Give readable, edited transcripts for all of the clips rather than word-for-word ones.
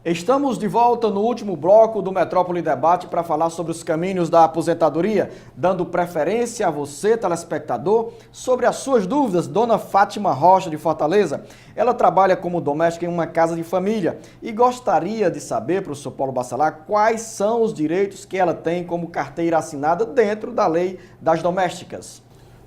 Estamos de volta no último bloco do Metrópole Debate para falar sobre os caminhos da aposentadoria, dando preferência a você, telespectador, sobre as suas dúvidas. Dona Fátima Rocha, de Fortaleza, ela trabalha como doméstica em uma casa de família e gostaria de saber, professor Paulo Bacelar, quais são os direitos que ela tem como carteira assinada dentro da lei das domésticas.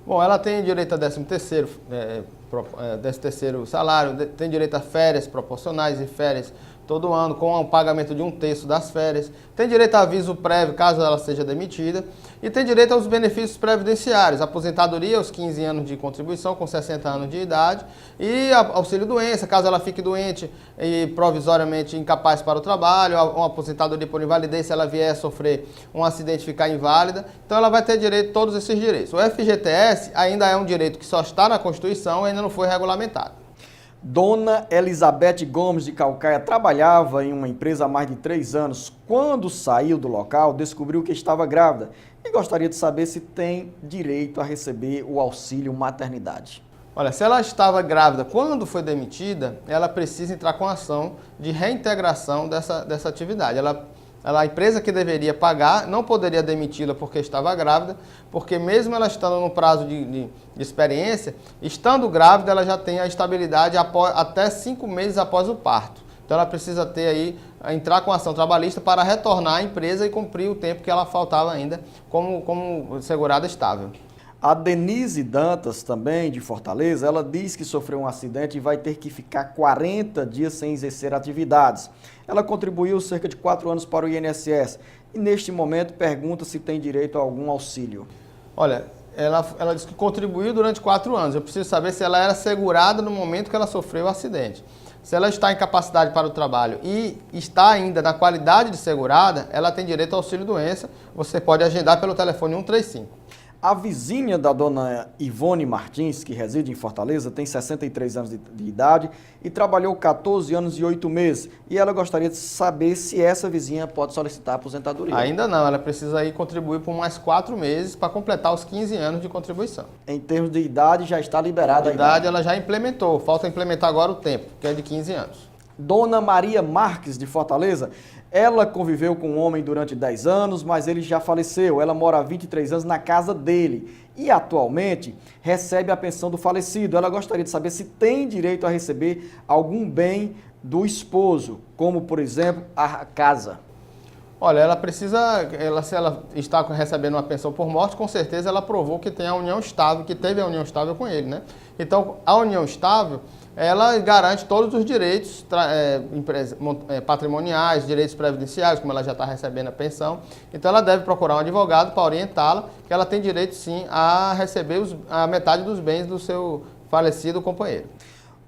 Bom, ela tem direito a 13º salário, tem direito a férias proporcionais e férias todo ano, com o pagamento de 1/3 das férias. Tem direito a aviso prévio, caso ela seja demitida. E tem direito aos benefícios previdenciários, aposentadoria aos 15 anos de contribuição, com 60 anos de idade. E auxílio-doença, caso ela fique doente e provisoriamente incapaz para o trabalho. Uma aposentadoria por invalidez, se ela vier a sofrer um acidente e ficar inválida. Então ela vai ter direito a todos esses direitos. O FGTS ainda é um direito que só está na Constituição e ainda não foi regulamentado. Dona Elizabeth Gomes de Calcaia trabalhava em uma empresa há mais de 3 anos. Quando saiu do local, descobriu que estava grávida e gostaria de saber se tem direito a receber o auxílio maternidade. Olha, se ela estava grávida quando foi demitida, ela precisa entrar com ação de reintegração dessa atividade. A empresa que deveria pagar não poderia demiti-la porque estava grávida, porque mesmo ela estando no prazo de experiência, estando grávida, ela já tem a estabilidade até 5 meses após o parto. Então ela precisa entrar com ação trabalhista para retornar à empresa e cumprir o tempo que ela faltava ainda como segurada estável. A Denise Dantas, também de Fortaleza, ela diz que sofreu um acidente e vai ter que ficar 40 dias sem exercer atividades. Ela contribuiu cerca de 4 anos para o INSS e neste momento pergunta se tem direito a algum auxílio. Olha, ela disse que contribuiu durante 4 anos. Eu preciso saber se ela era segurada no momento que ela sofreu o acidente. Se ela está em capacidade para o trabalho e está ainda na qualidade de segurada, ela tem direito ao auxílio-doença. Você pode agendar pelo telefone 135. A vizinha da dona Ivone Martins, que reside em Fortaleza, tem 63 anos de idade e trabalhou 14 anos e 8 meses. E ela gostaria de saber se essa vizinha pode solicitar aposentadoria. Ainda não, ela precisa contribuir por mais 4 meses para completar os 15 anos de contribuição. Em termos de idade, já está liberada a idade. Ela já implementou, falta implementar agora o tempo, que é de 15 anos. Dona Maria Marques, de Fortaleza, ela conviveu com um homem durante 10 anos, mas ele já faleceu. Ela mora há 23 anos na casa dele e atualmente recebe a pensão do falecido. Ela gostaria de saber se tem direito a receber algum bem do esposo, como, por exemplo, a casa. Olha, se ela está recebendo uma pensão por morte, com certeza ela provou que tem a união estável, que teve a união estável com ele, né? Então, a união estável, ela garante todos os direitos patrimoniais, direitos previdenciários, como ela já está recebendo a pensão. Então, ela deve procurar um advogado para orientá-la, que ela tem direito, sim, a receber a metade dos bens do seu falecido companheiro.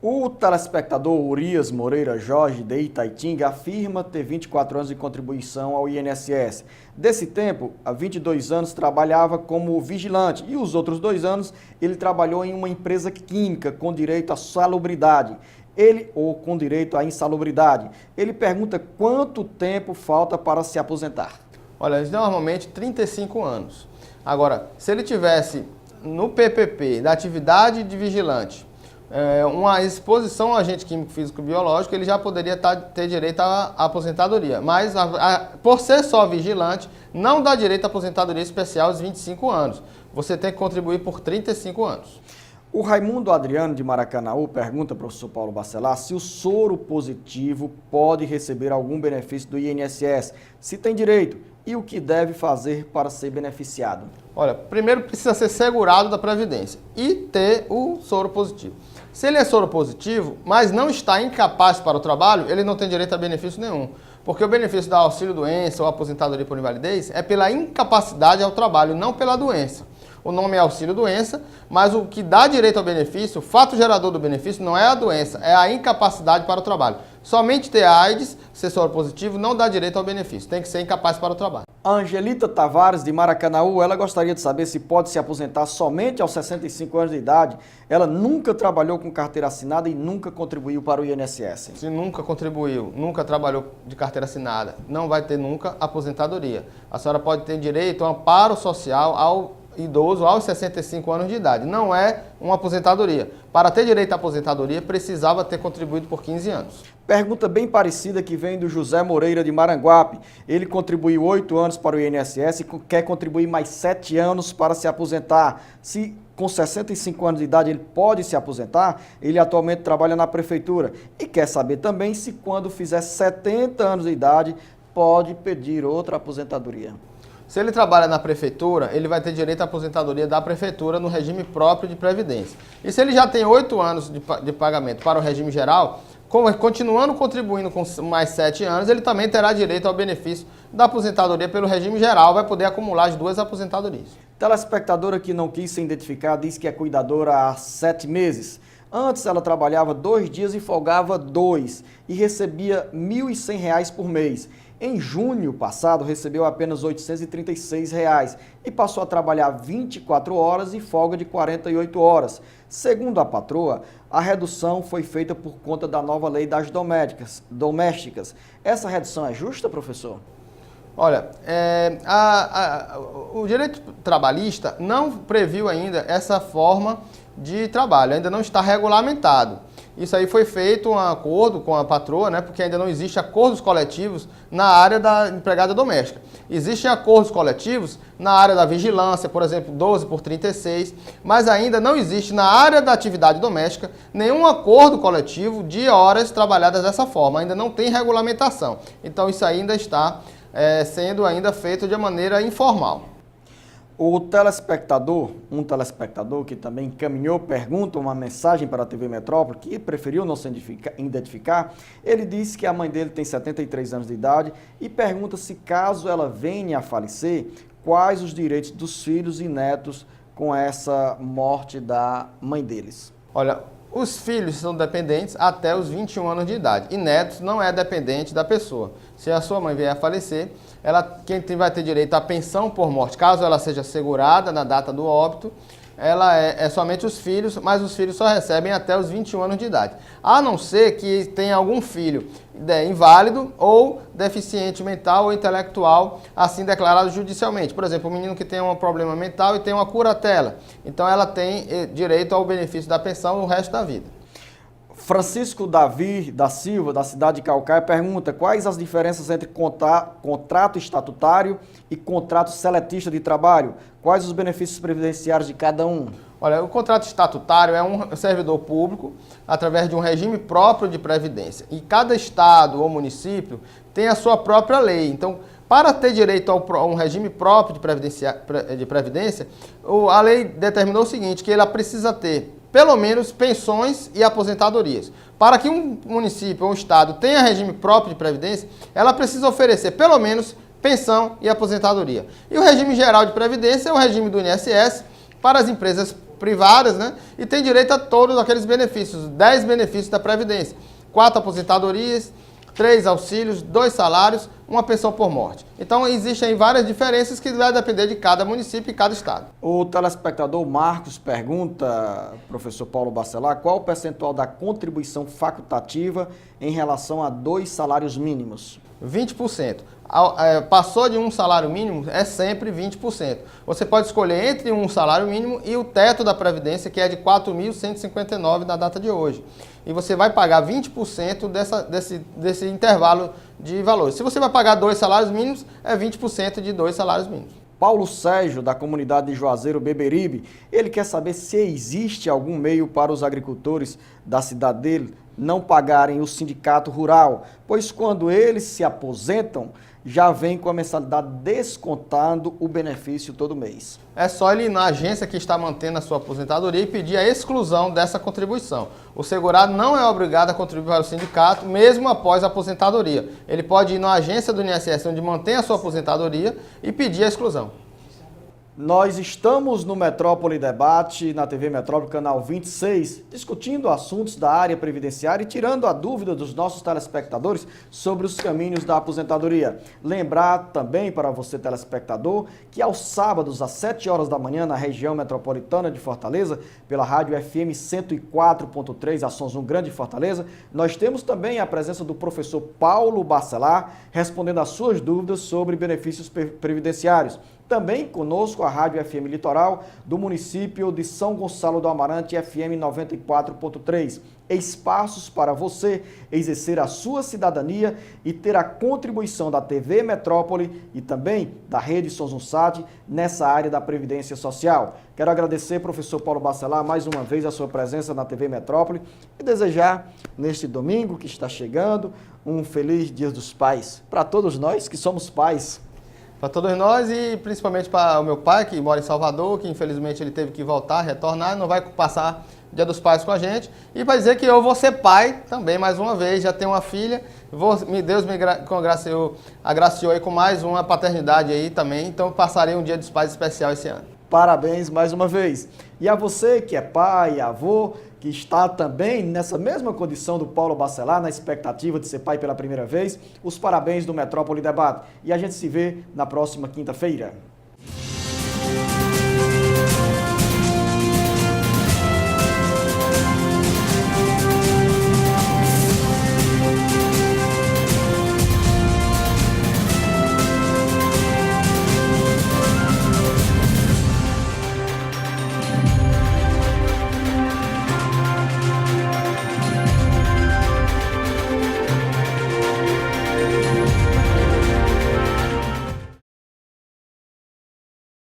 O telespectador Urias Moreira Jorge, de Itaitinga, afirma ter 24 anos de contribuição ao INSS. Desse tempo, há 22 anos trabalhava como vigilante e os outros 2 anos ele trabalhou em uma empresa química com direito à salubridade. Com direito à insalubridade. Ele pergunta quanto tempo falta para se aposentar. Olha, normalmente 35 anos. Agora, se ele tivesse no PPP da atividade de vigilante, uma exposição ao agente químico, físico e biológico, ele já poderia ter direito à aposentadoria. Mas, por ser só vigilante, não dá direito à aposentadoria especial aos 25 anos. Você tem que contribuir por 35 anos. O Raimundo Adriano, de Maracanaú, pergunta, professor Paulo Bacelar, se o soro positivo pode receber algum benefício do INSS, se tem direito e o que deve fazer para ser beneficiado. Olha, primeiro precisa ser segurado da Previdência e ter o soro positivo. Se ele é soro positivo, mas não está incapaz para o trabalho, ele não tem direito a benefício nenhum. Porque o benefício da auxílio-doença ou aposentadoria por invalidez é pela incapacidade ao trabalho, não pela doença. O nome é auxílio-doença, mas o que dá direito ao benefício, o fato gerador do benefício não é a doença, é a incapacidade para o trabalho. Somente ter AIDS, ser soro positivo, não dá direito ao benefício, tem que ser incapaz para o trabalho. A Angelita Tavares, de Maracanaú, ela gostaria de saber se pode se aposentar somente aos 65 anos de idade. Ela nunca trabalhou com carteira assinada e nunca contribuiu para o INSS. Se nunca contribuiu, nunca trabalhou de carteira assinada, não vai ter nunca aposentadoria. A senhora pode ter direito a um amparo social ao idoso aos 65 anos de idade. Não é uma aposentadoria. Para ter direito à aposentadoria, precisava ter contribuído por 15 anos. Pergunta bem parecida que vem do José Moreira de Maranguape. Ele contribuiu 8 anos para o INSS e quer contribuir mais 7 anos para se aposentar. Se com 65 anos de idade ele pode se aposentar, ele atualmente trabalha na prefeitura e quer saber também se quando fizer 70 anos de idade pode pedir outra aposentadoria. Se ele trabalha na prefeitura, ele vai ter direito à aposentadoria da prefeitura no regime próprio de previdência. E se ele já tem 8 anos de pagamento para o regime geral, continuando contribuindo com mais 7 anos, ele também terá direito ao benefício da aposentadoria pelo regime geral, vai poder acumular as 2 aposentadorias. Telespectadora que não quis se identificar diz que é cuidadora há 7 meses. Antes ela trabalhava 2 dias e folgava 2 e recebia R$ 1.100 por mês. Em junho passado recebeu apenas R$ 836 e passou a trabalhar 24 horas e folga de 48 horas. Segundo a patroa, a redução foi feita por conta da nova lei das domésticas. Essa redução é justa, professor? Olha, o direito trabalhista não previu ainda essa forma de trabalho, ainda não está regulamentado. Isso aí foi feito um acordo com a patroa, né, porque ainda não existe acordos coletivos na área da empregada doméstica. Existem acordos coletivos na área da vigilância, por exemplo, 12/36, mas ainda não existe na área da atividade doméstica nenhum acordo coletivo de horas trabalhadas dessa forma. Ainda não tem regulamentação. Então isso ainda está sendo ainda feito de maneira informal. Um telespectador que também encaminhou uma mensagem para a TV Metrópole, que preferiu não se identificar, ele disse que a mãe dele tem 73 anos de idade e pergunta se caso ela venha a falecer, quais os direitos dos filhos e netos com essa morte da mãe deles. Olha, os filhos são dependentes até os 21 anos de idade e netos não é dependente da pessoa. Se a sua mãe vier a falecer, quem vai ter direito à pensão por morte, caso ela seja segurada na data do óbito, ela é somente os filhos, mas os filhos só recebem até os 21 anos de idade. A não ser que tenha algum filho inválido ou deficiente mental ou intelectual, assim declarado judicialmente. Por exemplo, um menino que tem um problema mental e tem uma curatela. Então ela tem direito ao benefício da pensão o resto da vida. Francisco Davi da Silva, da cidade de Caucaia, pergunta quais as diferenças entre contrato estatutário e contrato seletista de trabalho? Quais os benefícios previdenciários de cada um? Olha, o contrato estatutário é um servidor público através de um regime próprio de previdência. E cada estado ou município tem a sua própria lei. Então, para ter direito a um regime próprio de previdência, a lei determinou o seguinte, que ela precisa ter pelo menos pensões e aposentadorias. Para que um município ou um estado tenha regime próprio de previdência, ela precisa oferecer pelo menos pensão e aposentadoria. E o regime geral de previdência é o regime do INSS para as empresas privadas, né? E tem direito a todos aqueles benefícios, 10 benefícios da previdência, 4 aposentadorias, 3 auxílios, 2 salários, uma pensão por morte. Então, existem várias diferenças que vai depender de cada município e cada estado. O telespectador Marcos pergunta, professor Paulo Bacelar, qual o percentual da contribuição facultativa em relação a 2 salários mínimos? 20%. Passou de um salário mínimo, é sempre 20%. Você pode escolher entre um salário mínimo e o teto da Previdência, que é de R$ 4.159 na data de hoje. E você vai pagar 20% desse intervalo de valores. Se você vai pagar 2 salários mínimos, é 20% de 2 salários mínimos. Paulo Sérgio, da comunidade de Juazeiro Beberibe, ele quer saber se existe algum meio para os agricultores da cidade dele não pagarem o sindicato rural, pois quando eles se aposentam, já vem com a mensalidade descontando o benefício todo mês. É só ele ir na agência que está mantendo a sua aposentadoria e pedir a exclusão dessa contribuição. O segurado não é obrigado a contribuir para o sindicato, mesmo após a aposentadoria. Ele pode ir na agência do INSS, onde mantém a sua aposentadoria, e pedir a exclusão. Nós estamos no Metrópole Debate, na TV Metrópole, canal 26, discutindo assuntos da área previdenciária e tirando a dúvida dos nossos telespectadores sobre os caminhos da aposentadoria. Lembrar também para você, telespectador, que aos sábados, às 7 horas da manhã, na região metropolitana de Fortaleza, pela rádio FM 104.3, a Sons 1 Grande Fortaleza, nós temos também a presença do professor Paulo Bacelar, respondendo às suas dúvidas sobre benefícios previdenciários. Também conosco a Rádio FM Litoral do município de São Gonçalo do Amarante, FM 94.3. Espaços para você exercer a sua cidadania e ter a contribuição da TV Metrópole e também da Rede Sonsat nessa área da Previdência Social. Quero agradecer, professor Paulo Bacelar, mais uma vez a sua presença na TV Metrópole e desejar, neste domingo que está chegando, um feliz Dia dos Pais para todos nós que somos pais. Para todos nós e principalmente para o meu pai, que mora em Salvador, que infelizmente ele teve que voltar, retornar, não vai passar Dia dos Pais com a gente. E para dizer que eu vou ser pai também mais uma vez, já tenho uma filha, Deus me agraciou aí com mais uma paternidade aí também, então passarei um Dia dos Pais especial esse ano. Parabéns mais uma vez. E a você que é pai, avô, que está também nessa mesma condição do Paulo Bacelar, na expectativa de ser pai pela primeira vez, os parabéns do Metrópole Debate. E a gente se vê na próxima quinta-feira.